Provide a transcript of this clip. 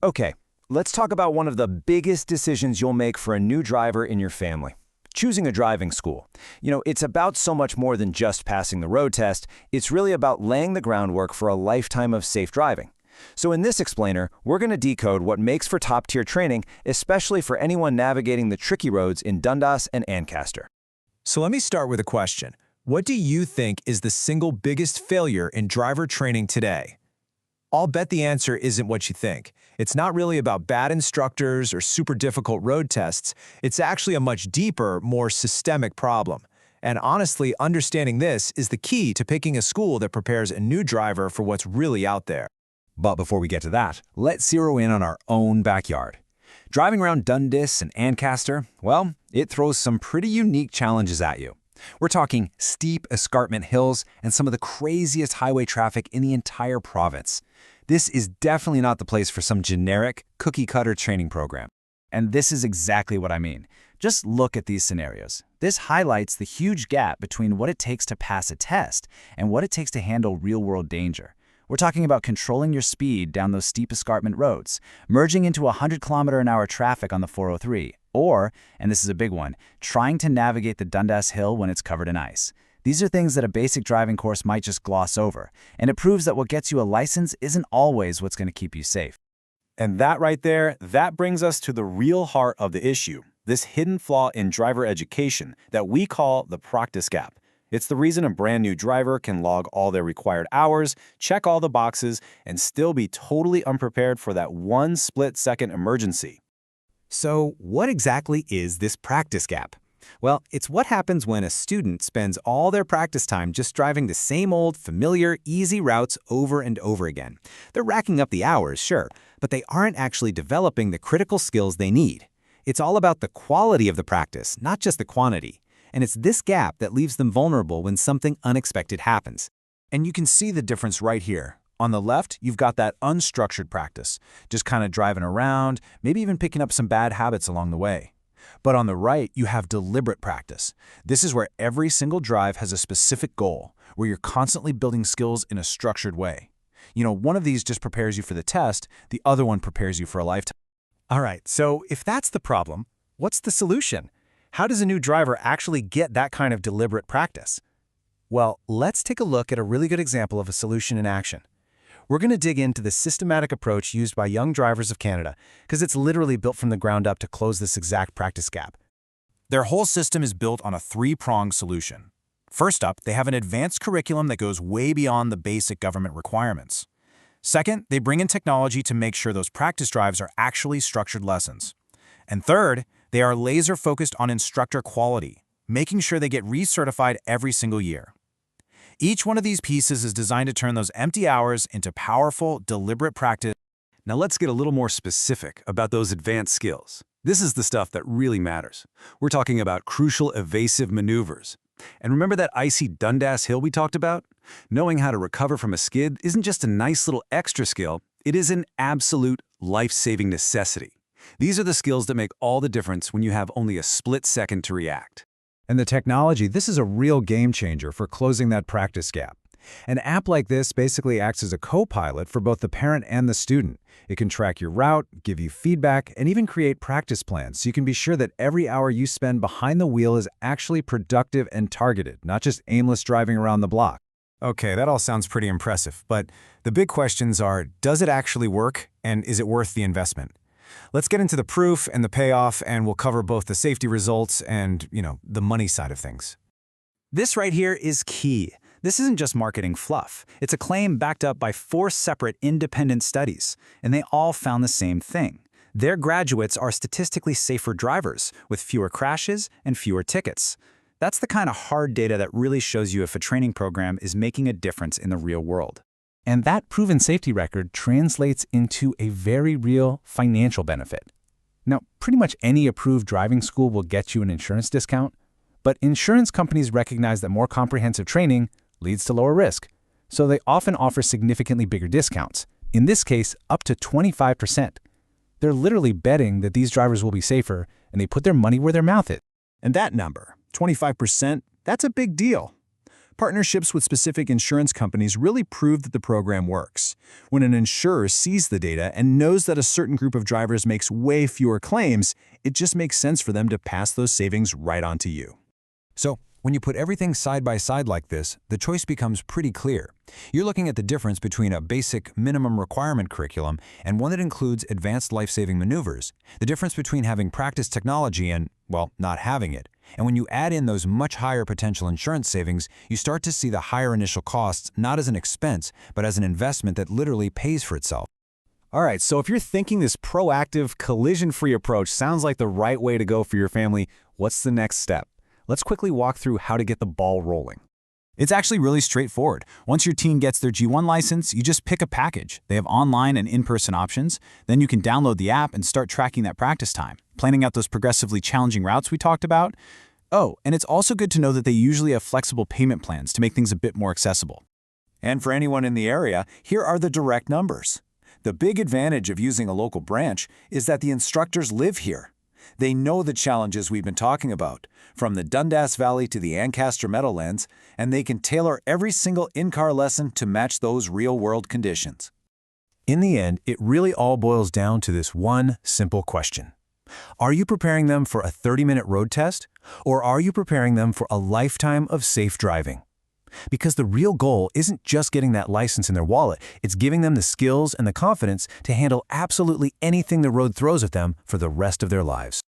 Okay, let's talk about one of the biggest decisions you'll make for a new driver in your family. Choosing a driving school. It's about so much more than just passing the road test. It's really about laying the groundwork for a lifetime of safe driving. So in this explainer, we're going to decode what makes for top-tier training, especially for anyone navigating the tricky roads in Dundas and Ancaster. So let me start with a question. What do you think is the single biggest failure in driver training today? I'll bet the answer isn't what you think. It's not really about bad instructors or super difficult road tests. It's actually a much deeper, more systemic problem. And honestly, understanding this is the key to picking a school that prepares a new driver for what's really out there. But before we get to that, let's zero in on our own backyard. Driving around Dundas and Ancaster, well, it throws some pretty unique challenges at you. We're talking steep escarpment hills and some of the craziest highway traffic in the entire province. This is definitely not the place for some generic, cookie-cutter training program. And this is exactly what I mean. Just look at these scenarios. This highlights the huge gap between what it takes to pass a test and what it takes to handle real-world danger. We're talking about controlling your speed down those steep escarpment roads, merging into 100-kilometer-an-hour traffic on the 403, or, and this is a big one, trying to navigate the Dundas Hill when it's covered in ice. These are things that a basic driving course might just gloss over, and it proves that what gets you a license isn't always what's going to keep you safe. And that right there, that brings us to the real heart of the issue, this hidden flaw in driver education that we call the practice gap. It's the reason a brand new driver can log all their required hours, check all the boxes, and still be totally unprepared for that one split-second emergency. So what exactly is this practice gap? Well, it's what happens when a student spends all their practice time just driving the same old, familiar, easy routes over and over again. They're racking up the hours, sure, but they aren't actually developing the critical skills they need. It's all about the quality of the practice, not just the quantity. And it's this gap that leaves them vulnerable when something unexpected happens. And you can see the difference right here. On the left, you've got that unstructured practice, just kind of driving around, maybe even picking up some bad habits along the way. But on the right, you have deliberate practice. This is where every single drive has a specific goal, where you're constantly building skills in a structured way. One of these just prepares you for the test, the other one prepares you for a lifetime. All right, so if that's the problem, what's the solution? How does a new driver actually get that kind of deliberate practice? Well, let's take a look at a really good example of a solution in action. We're going to dig into the systematic approach used by young drivers of Canada, because it's literally built from the ground up to close this exact practice gap. Their whole system is built on a three-pronged solution. First up, they have an advanced curriculum that goes way beyond the basic government requirements. Second, they bring in technology to make sure those practice drives are actually structured lessons. And third, they are laser-focused on instructor quality, making sure they get recertified every single year. Each one of these pieces is designed to turn those empty hours into powerful, deliberate practice. Now let's get a little more specific about those advanced skills. This is the stuff that really matters. We're talking about crucial evasive maneuvers. And remember that icy Dundas Hill we talked about? Knowing how to recover from a skid isn't just a nice little extra skill, it is an absolute life-saving necessity. These are the skills that make all the difference when you have only a split second to react. And the technology, this is a real game changer for closing that practice gap. An app like this basically acts as a co-pilot for both the parent and the student. It can track your route, give you feedback, and even create practice plans so you can be sure that every hour you spend behind the wheel is actually productive and targeted, not just aimless driving around the block. Okay, that all sounds pretty impressive, but the big questions are, does it actually work, and is it worth the investment? Let's get into the proof and the payoff, and we'll cover both the safety results and, the money side of things. This right here is key. This isn't just marketing fluff. It's a claim backed up by 4 separate independent studies, and they all found the same thing. Their graduates are statistically safer drivers, with fewer crashes and fewer tickets. That's the kind of hard data that really shows you if a training program is making a difference in the real world. And that proven safety record translates into a very real financial benefit. Now, pretty much any approved driving school will get you an insurance discount, but insurance companies recognize that more comprehensive training leads to lower risk, so they often offer significantly bigger discounts, in this case, up to 25%. They're literally betting that these drivers will be safer, and they put their money where their mouth is. And that number, 25%, that's a big deal. Partnerships with specific insurance companies really prove that the program works. When an insurer sees the data and knows that a certain group of drivers makes way fewer claims, it just makes sense for them to pass those savings right on to you. So, when you put everything side by side like this, the choice becomes pretty clear. You're looking at the difference between a basic minimum requirement curriculum and one that includes advanced life-saving maneuvers, the difference between having practice technology and, well, not having it. And when you add in those much higher potential insurance savings, you start to see the higher initial costs not as an expense, but as an investment that literally pays for itself. All right, so if you're thinking this proactive, collision-free approach sounds like the right way to go for your family, what's the next step? Let's quickly walk through how to get the ball rolling. It's actually really straightforward. Once your teen gets their G1 license, you just pick a package. They have online and in-person options. Then you can download the app and start tracking that practice time, planning out those progressively challenging routes we talked about. Oh, and it's also good to know that they usually have flexible payment plans to make things a bit more accessible. And for anyone in the area, here are the direct numbers. The big advantage of using a local branch is that the instructors live here. They know the challenges we've been talking about, from the Dundas Valley to the Ancaster Meadowlands, and they can tailor every single in-car lesson to match those real-world conditions. In the end, it really all boils down to this one simple question. Are you preparing them for a 30-minute road test, or are you preparing them for a lifetime of safe driving? Because the real goal isn't just getting that license in their wallet, it's giving them the skills and the confidence to handle absolutely anything the road throws at them for the rest of their lives.